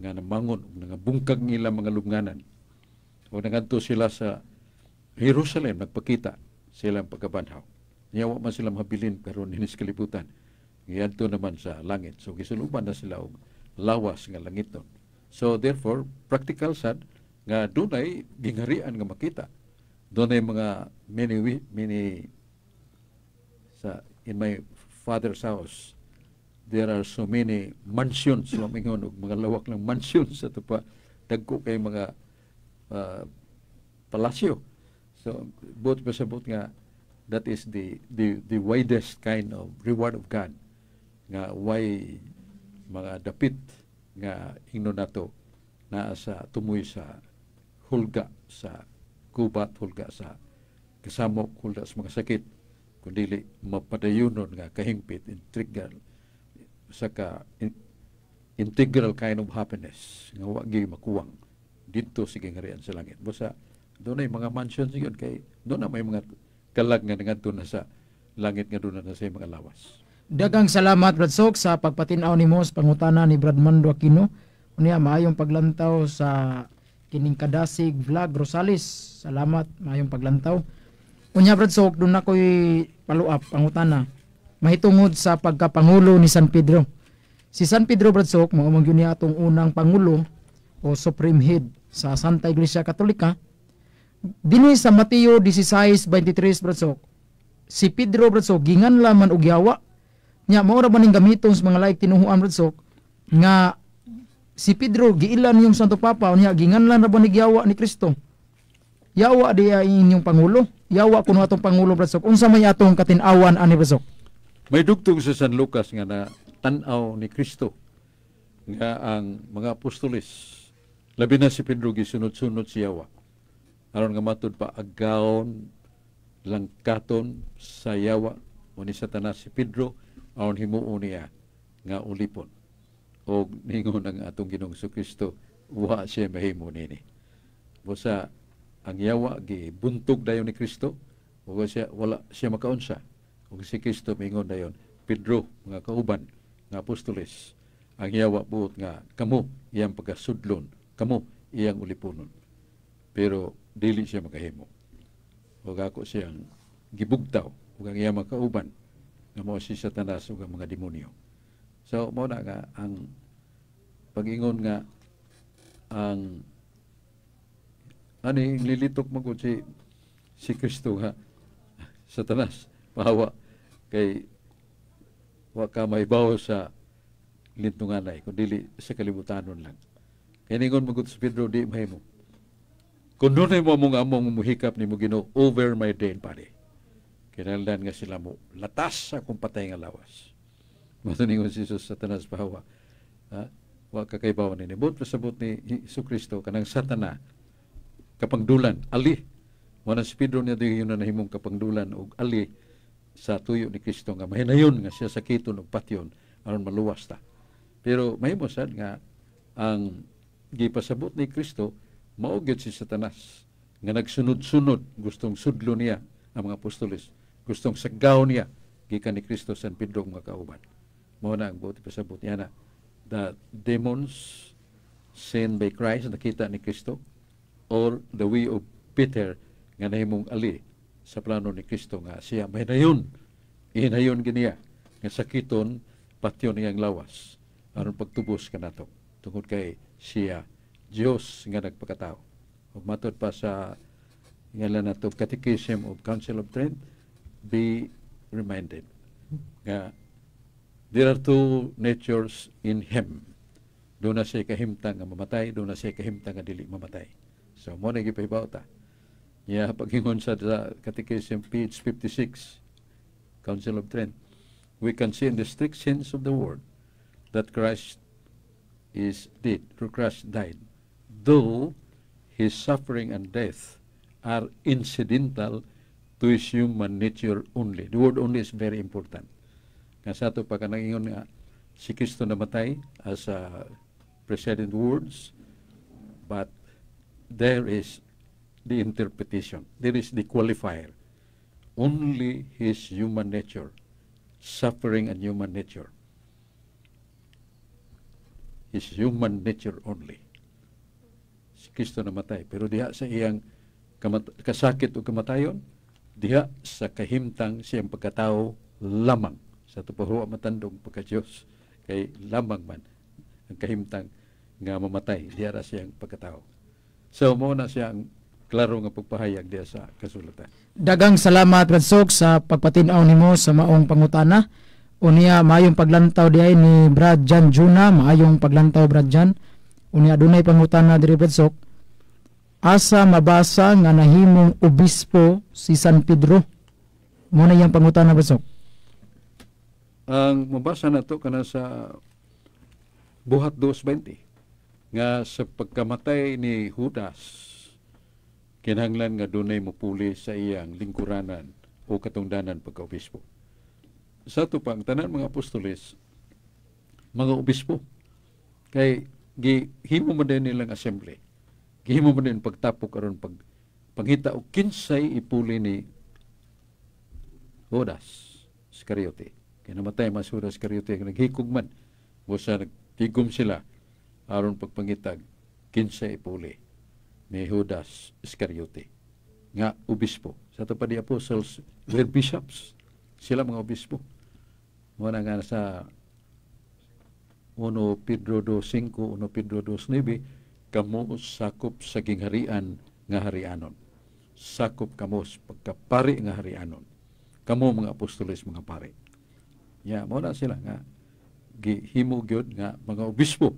nga namangon ug nangabungkag nila mga lubnganan. O nagadto sila sa Jerusalem, nagpakita silang pagkabanhaw. Niyawa man sila mabilin karon dinhi sa kalibutan. Ngiadto naman sa langit. So gisuluban na sila og lawas nga langiton. So therefore, practical sad nga dunay gingarian nga makita. Dunay mga many sa in my father's house. There are so many mansions, mamingon og mga lawak lang mansions sa tupa. Dagko kay mga palasyo. So both pasabot nga that is the widest kind of reward of God nga why mga dapit nga ingnon nato naa sa tumoy sa hulga sa gubat, hulga sa kasamok, hulga sa mga sakit kundi mapadayunon nga kahingpit integral kind of happiness nga wa gyud makuwang dito sa gingarian sa langit. Basta doon ay mga mansion sigod kay doon na may mga kalag nga ngadto na sa langit nga doon na sa mga lawas. Dagang salamat Brad Sok sa pagpatinaw nimo sa pangutana ni Brad Mando Aquino. Unya maayong paglantaw sa kining kadasig vlog Rosales. Salamat, maayong paglantaw. Unya Brad Sok, doon na ko'y follow up pangutana. Mahitungod sa pagkapangulo ni San Pedro. Si San Pedro Brad Sok, maumang yun niya atong unang pangulo o supreme head sa Santa Iglesia Katolika. Dini sa Mateo 16:23 Brad Sok, si Pedro Brad Sok gingan laman og yawa. Nya mao ra maning gamiton sa mga laik tinuhuan Brad Sok nga si Pedro giilan yung Santo Papa unya ginganlan ra ba ni yawa ni Kristo. Yawa di inyong pangulo. Yawa kuno atong pangulo Brad Sok. Unsa may atong katin-awan ani Brad Sok? May dugtong sa San Lucas nga na tan-aw ni Kristo nga ang mga apostoles labi na si Pedro gisunod-sunod si yawa. Aron nga matud pa agawon langkaton sa yawa o ni Satanas si Pedro aron himuon niya nga ulipon. o ningon ang atong Ginoong Kristo wa siya mahimo nini. Busa ang yawa gibuntog dayon ni Kristo ug wala siya makaunsa. Ug si Kristo mingon dayon, Pedro, mga kauban nga apostoles, ang yawa buot nga kamo iyang pagkasudlon, kamo iyang ulipunon. Pero dili siya makahimo. Ug ako siyang gibugtaw ug ang iyang mga kauban nga mao si Satanas ug ang mga demonyo. So mao na nga ang pag-ingon nga ang ani lilitok magud si Kristo nga Satanas pahawa kay wa ka maibaw sa lintunganay kundi sa kalibutanon lang. Kay ningon magud si Pedro di mahimo. Kung doon mo among muhikap ni mo Ginoo over my dead body. Kinahanglan nga sila mo latas sa akong patay nga lawas. Matuningon si Jesus Satanas pahawa. Wa kakaibawan ni but pasabot ni Jesucristo kanang Satana kapangdulan ali wala si Pedro niya yun na nahimong kapangdulan og ali sa tuyo ni Kristo nga mahinayon nga siya sakiton og patyon aron maluwas ta. Pero mahimo sad nga ang gipasabot ni Kristo mao gyud si Satanas nga nagsunod-sunod gustong sudlo niya ang mga apostoles, gustong saggaw niya gikan ni Kristo sa Pedro mga kauban. Mao na ang buti pasabot niya na the demons sent by Christ nakita ni Kristo or the way of Peter nga nahimong ali sa plano ni Kristo nga siya mahinayon ihinayon giniya nga sakiton patyon niyang lawas aron pagtubos kanato tungod kay siya Dios nga nagpakatao. Ug matod pa sa ngalan nato Catechism of Council of Trent, be reminded nga there are two natures in Him. Doon na siya kahimtang nga mamatay, doon na siya kahimtang nga dili mamatay. So, mo na gipahibaw ta. Pag-ingon sa Catechism, page 56, Council of Trent, we can see in the strict sense of the word that Christ is dead, through Christ died, though His suffering and death are incidental to His human nature only. The word only is very important. Nga sa ito pa kanang nga si Kristo namatay as precedent words, but there is the interpretation, there is the qualifier. Only His human nature, suffering and human nature. His human nature only. Si Kristo namatay, pero diha sa iyang kasakit o kamatayon, diha sa kahimtang siyang pagkatao lamang. Sa tupahuwa matandong pagka-Diyos, kay lamang man ang kahimtang nga mamatay, diha ra siyang pagkatao. So, mo na siyang klaro nga pagpahayag diha sa kasulatan. Dagang salamat Bradsok sa pagpatinaw nimo sa maong pangutana. Unya maayong paglantaw diay ni Brad Jan Juna, maayong paglantaw Brad Jan. Unya adunay pangutana diri Bradsok. Asa mabasa nga nahimong obispo si San Pedro? Mo na yang pangutana Bradsok. Ang mabasa na to kana sa Buhat 2:20 nga sa pagkamatay ni Judas kinahanglan nga dunay mopuli sa iyang lingkuranan o katungdanan pagka-obispo. Sa ito pa, ang tanan mga apostoles, mga obispo, kay gihimo man din nilang assembly, gihimo man din pagtapok aron paghita o kinsay ipuli ni Judas Iscariote. Kaya namatay mas Judas Iscariote, naghikog man, busa nagtigom sila aron pagpangitag kinsay ipuli ni Judas Iscariote nga obispo. Sa ito pa di apostles were bishops, sila mga obispo. Muna nga sa 1 Pedro 2:5, 1 Pedro 2:9, kamo sakop sa gingharian nga harianon. Sakop kamo sa pagkapari nga harianon. Kamo mga apostoles mga pari. Muna sila nga gihimo gyud nga mga obispo.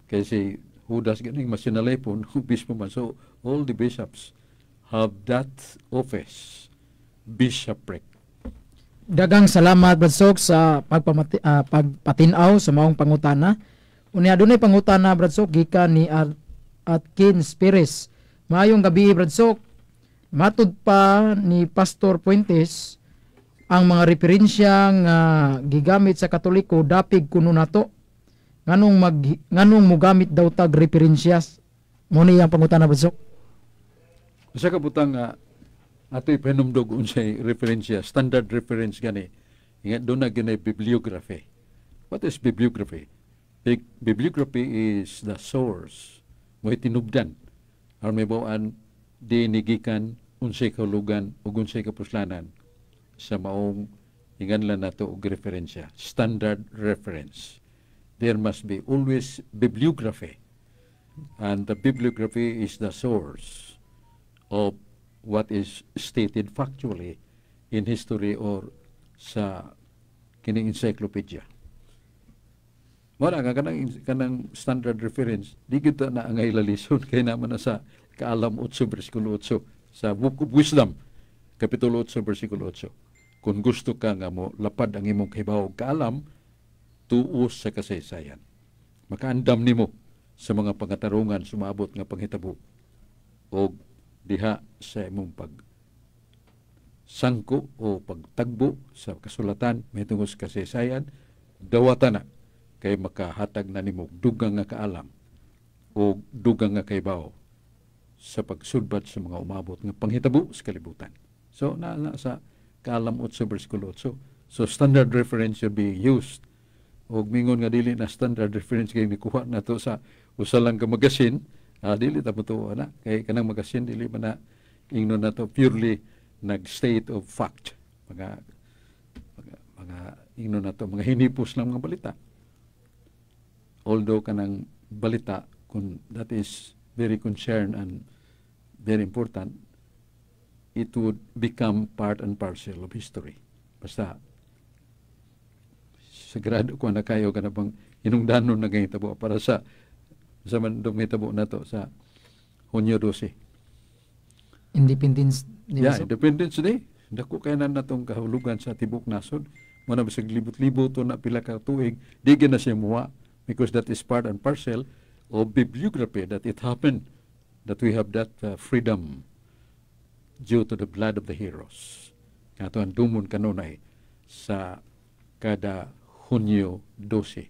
Kasi Judas ganing masinalepon obispo man. So all the bishops have that office, bishopric. Dagang salamat Bradsok sa pagpatinaw sa maong pangutana. Unya adunay pangutana Bradsok gikan ni Atkins Perez. Maayong gabi Bradsok. Matud pa ni Pastor Puentes ang mga referensya nga gigamit sa Katoliko dapig kuno nato nganong mogamit daw tag referensyas mo niyang pangutana Brad Sok. Sa kabutang nga ato'y panumdog unsay referensya, standard reference gani. Nga doon na ginay bibliography. What is bibliography? Bibliography is the source. Mo'y tinubdan. Aron may bawaan dinigikan unsay kahulugan ug unsay kapuslanan sa maong hinganlan nato og referensya. Standard reference. There must be always bibliography. And the bibliography is the source of what is stated factually in history or sa kining encyclopedia. Wala nga kanang standard reference, di kita na ang ilalison kay naman na sa Kaalam 8 versikulo 8 sa Book of Wisdom kapitulo 8 versikulo 8. Kung gusto ka nga mo lapad ang imong kahibaw kaalam, tuos sa kasaysayan. Makaandam nimo sa mga pangatarungan sumabot nga panghitabo o diha sa imong sangko o pagtagbo sa kasulatan may tungod sa kasaysayan, dawatan na kay makahatag na nimo dugang nga kaalam o dugang nga kaybaw sa pagsudbad sa mga umabot nga panghitabo sa kalibutan. So na sa Kaalam 8 versikulo 8. So standard reference should be used. O mingon nga dili na standard reference kay mikuha na to sa usa lang ka magasin, dili ta mo to ana kay kanang magasin dili man na ingnon na to purely nag-state of fact. Mga ingnon na to mga hinipos lang mga balita. Although kanang balita kung that is very concerned and very important, it would become part and parcel of history. Basta sagrado ko na kayo ka na bang hinungdanon na ganyan tabo para sa mandong hitabo na to sa Hunyo 12. Independence Day. Yeah, Independence Day. Dako kaya na natong kahulugan sa tibok nasod. Muna bisag libot-libot to na pila ka tuig, di na siya muwa because that is part and parcel of bibliography that it happened that we have that freedom due to the blood of the heroes. Kato ang dumon kanunay sa kada Hunyo 12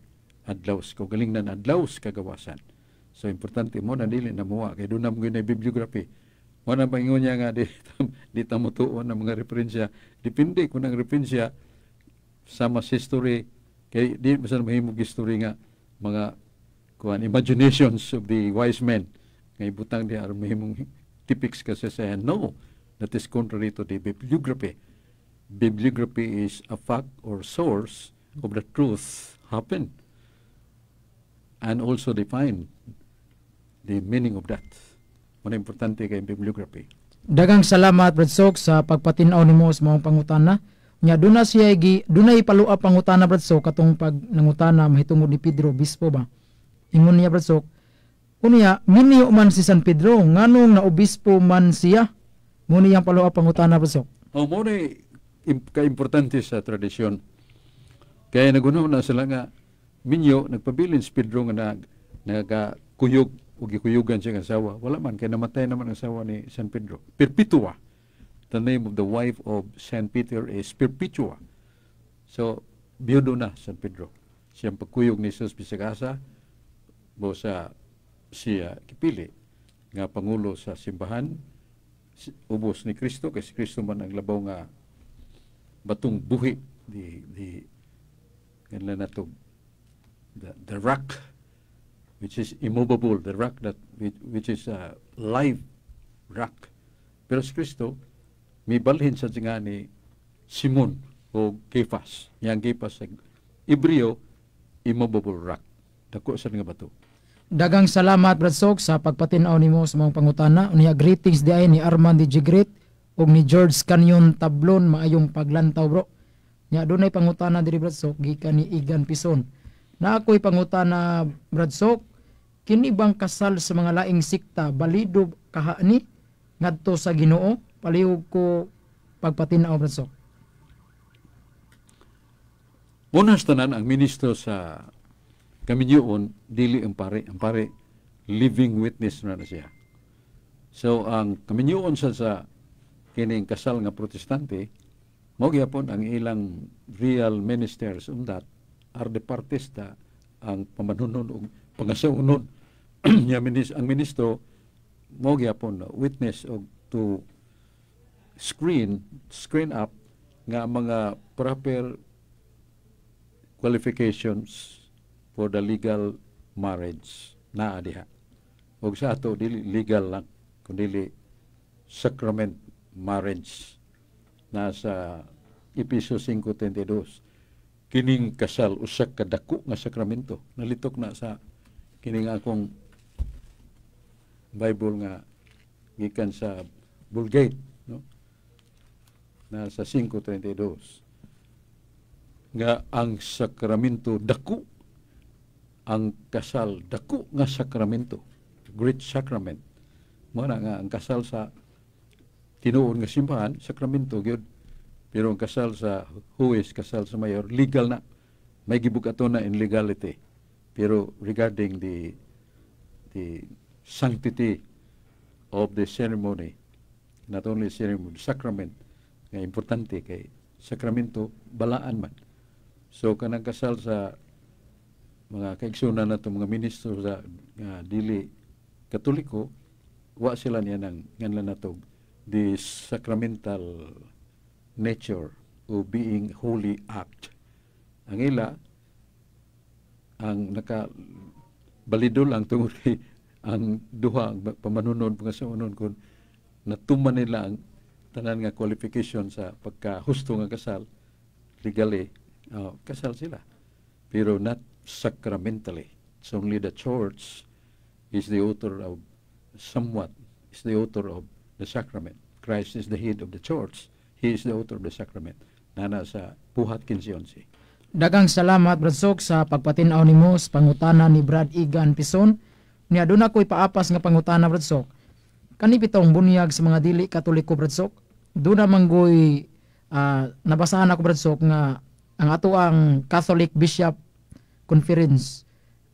adlaws ko galing na adlaws kagawasan. So importante mo na dili na muwa kay doon na mo na bibliography. Mo na paingon niya nga di ta mo tuon ang mga referensya. Depende kung ang referensya sama sa history kay di basta mahimong history nga mga kuan imaginations of the wise men ngay butang di aron mahimong typics kasi sa no, that is contrary to the bibliography. Bibliography is a fact or source of the truth happened and also define the meaning of that. Muna importante kay bibliography. Dagang salamat Brad Sok sa pagpatinaw nimo sa mga pangutana. Nya dunay palua pangutana Brad Sok katong pag nangutana mahitungod ni Pedro Bispo ba. Ingon niya Brad Sok, unya minyo man si San Pedro nganong naobispo man siya. Muna yang palua pangutana Brad Sok. Muna ka-importante sa tradisyon. Kaya nagunaw na sila nga minyo nagpabilin si Pedro nga nagakuyog o gikuyugan siya ng asawa. Wala man, kaya namatay naman ang asawa ni San Pedro. Perpetua. The name of the wife of San Peter is Perpetua. So, biyudo na San Pedro. Siyang pagkuyog ni Jesus Bisagasa, bo sa siya kipili nga pangulo sa simbahan, ubos ni Kristo, kasi Kristo man ang labaw nga batong buhi, the rock, which is immovable, the rock which is a live rock. Pero si Kristo, may balhin sa nga ni Simon o Kefas. Yang Kefas sa Hebreo, immovable rock. Dako sa nga bato. Dagang salamat Brad Sok sa pagpatinaw nimo sa mga pangutana. Unya greetings di ay ni Armand Di Gigret ug ni George Canyon Tablon, maayong paglantaw bro. Nya dunay pangutana diri Brad Sok gikan ni Igan Pison. Na ako'y pangutana Brad Sok, kini bang kasal sa mga laing sikta balido kaha ni ngadto sa Ginoo? Palihog ko pagpatinaw Brad Sok. Unas tanan ang ministro sa Kaminyoon dili ang pare living witness na siya. So ang Kaminyoon sa kining kasal nga protestante mao gyapon ang ilang real ministers that are the partista ang pamanunon o pangasaunon niya ang ministro mo gyapon witness og to screen up nga mga proper qualifications for the legal marriage naa diha. Og sa ato dili legal lang kundi sacrament marriage nasa Episo 5:32 kining kasal usa ka dako nga sakramento nalitok na sa kining akong Bible nga gikan sa Vulgate no nasa 5:32 nga ang sakramento dako ang kasal dako nga sakramento great sacrament mo na nga ang kasal sa tinuod nga simbahan sakramento gyud pero ang kasal sa huwes kasal sa mayor legal na may gibukaton na in legality pero regarding the sanctity of the ceremony not only ceremony sacrament nga importante kay sakramento balaan man so kanang kasal sa mga kaigsunan nato mga ministro sa dili Katoliko wa sila niya ng nganlan natog the sacramental nature o being holy act ang ila ang naka balido lang tungod ang duha ang pamanunon pangasaunon kun natuman nila ang tanan nga qualification sa pagkahusto nga kasal legally kasal sila pero not sacramentally it's only the church is the author of the sacrament. Christ is the head of the church. He is the author of the sacrament. Nana sa Buhat 15:11. Dagang salamat Brad Sok sa pagpatinaw nimo sa pangutana ni Brad Igan Pison. Niya doon ako'y paapas nga pangutana Brad Sok. Kani bitong bunyag sa mga dili Katoliko Brad Sok. Doon naman go'y nabasahan ako Brad Sok nga ang ato ang Catholic Bishop Conference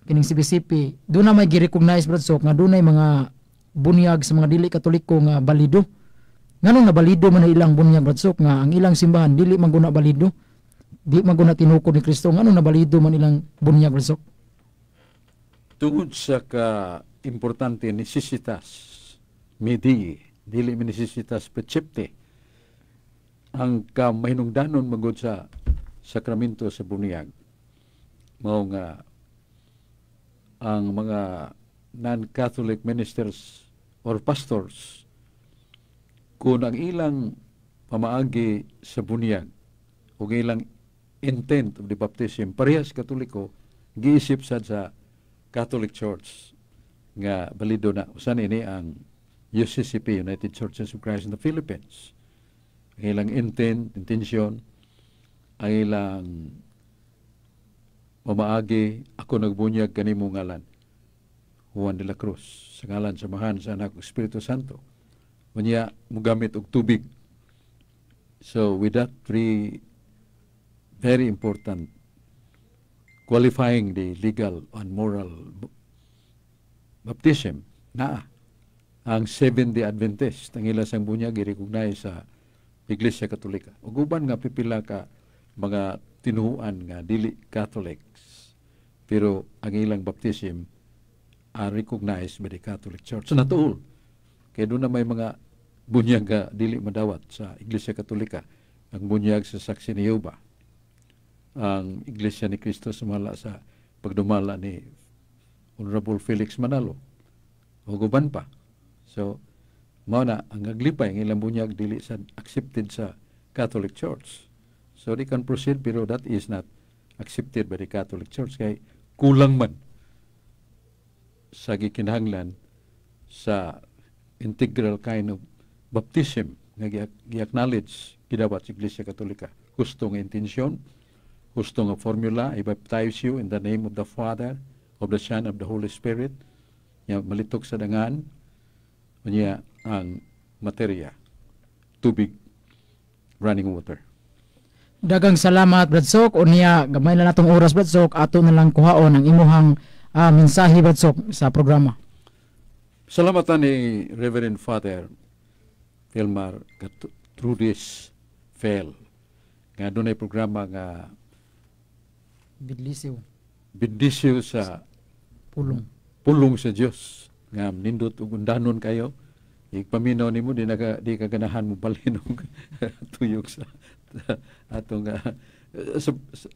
kining CBCP doon na may gi-recognize Brad Sok nga doon ay mga bunyag sa mga dili Katoliko nga balido. Nganong na balido man ilang bunyag Brad Sok nga ang ilang simbahan dili man guna balido. Di man guna tinukod ni Kristo nganong na balido man ilang bunyag Brad Sok. Tungod sa ka importante necessitas midi dili man necessitas precepte ang kamahinungdanon magud sa sakramento sa bunyag mao nga ang mga non-Catholic ministers or pastors kung ang ilang pamaagi sa bunyag o ilang intent of the baptism parehas Katoliko giisip sad sa Catholic Church nga balido na usan ini ang UCCP United Churches of Christ in the Philippines ang ilang intention ang ilang mamaagi ako nagbunyag kanimo ngalan Juan de la Cruz sa ngalan samahan sa anak Espiritu Santo unya mugamit og tubig so with that very important qualifying the legal and moral baptism na ang Seventh-day Adventist ang ila sang bunyag i-recognize sa Iglesia Katolika ug uban nga pipila ka mga tinuhuan nga dili Catholics pero ang ilang baptism are recognized by the Catholic Church. So natuol kaya doon na may mga bunyag nga dili madawat sa Iglesia Katolika ang bunyag sa Saksi ni Jehova ang Iglesia ni Cristo sumala sa pagdumala ni Honorable Felix Manalo o guban pa so mao na ang aglipay ang ilang bunyag dili sa accepted sa Catholic Church. So they can proceed pero that is not accepted by the Catholic Church kay kulang man sa gikinahanglan sa integral kind of baptism nga gi-acknowledge gidawat sa Iglesia Katolika. Husto nga intensyon, husto nga formula, I baptize you in the name of the Father, of the Son, of the Holy Spirit. Nga malitok sa dangan, unya ang materya, tubig, running water. Dagang salamat Brad Sok unya gamay na natong oras Brad Sok ato na lang kuhaon ang imuhang mensahe Brad Sok sa programa. Salamatan ni Reverend Father Elmar Trudis Fel nga dunay programa nga Bidlisiw bendisyo sa pulong sa Dios nga nindot ug undanon kayo. Igpaminaw nimo di ka ganahan mo palinog tuyok sa atong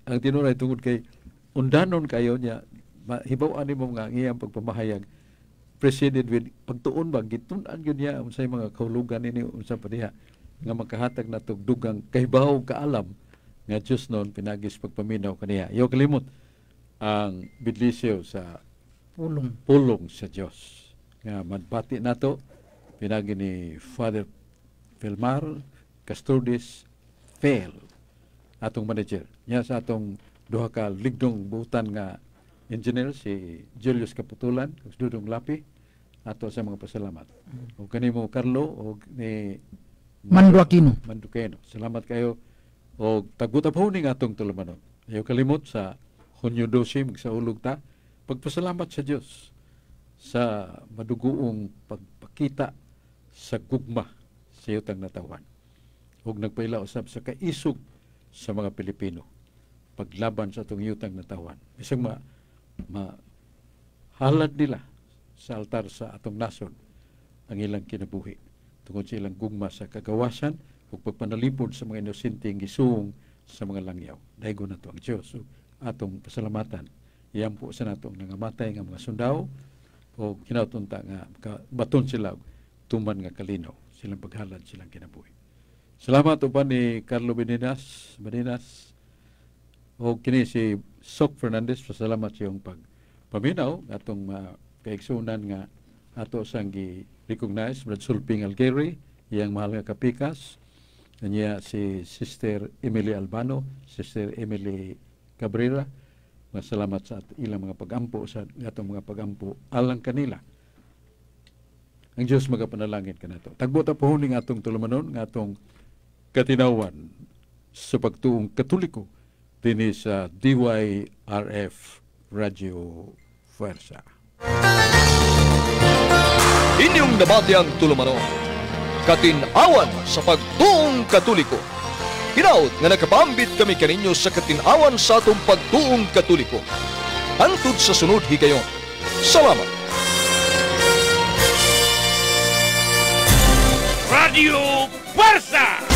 ang tinuray tungod kay undanon kayo niya hibaw-an nimo nga ngiyang pagpamahayag preceded with pagtuon ba gitun-an gyud niya unsay mga kahulugan ini unsa pa diha nga makahatag natog dugang kahibaw kaalam nga Dios noon pinagis pagpaminaw kaniya. Iyo kalimot ang bidlisyo sa pulong sa Dios nga madpati nato pinagi ni Father Felmar Casturdis Fel atong manager niya sa atong duha ka ligdong butan nga engineer si Julius Caputulan ug Dudong Lapi ato sa mga pasalamat. O kanimo Carlo o ni Manduakino. Salamat kayo o tagbuta-po ning atong tulumanon. Ayaw kalimot sa Hunyo 12 magsaulog ta pagpasalamat sa Dios sa maduguong pagpakita sa gugma sa iyotang natawan. Huwag nagpaila usab sa kaisog sa mga Pilipino paglaban sa itong iyotang natawan. Isang halad nila sa altar sa atong nason ang ilang kinabuhi tungod sa ilang gugma sa kagawasan ug pagpanalipod sa mga inosenteng gisuong sa mga langyaw. Daigo na to ang Diyos. So, atong pasalamatan. Iyan po sa nato ang nangamatay nga mga sundao o kinautunta nga baton sila tuman nga kalinaw silang paghalad silang kinabuhi. Salamat uban ni Carlo Beninas o kini si Sok Fernandez pasalamat sa iyong pagpaminaw atong kaigsunan nga ato sang gi-recognize Brad Sulping Algeri iyang mahal nga kapikas niya si Sister Emily Albano, Sister Emily Cabrera. Masalamat sa ilang mga pagampo sa atong mga pagampo alang kanila. Ang Diyos magapanalangin kanato. Tagbo ta po ning atong tulumanon nga atong katinawan sa pagtuong Katoliko dinhi sa DYRF Radio Fuerza. Inyong nabati ang tulumanon, katinawan sa pagtuong Katoliko. Hinaut nga nakapambit kami kaninyo sa katinawan sa atong pagtuong Katoliko. Hangtod sa sunod higayon. Salamat. Radio Fuerza!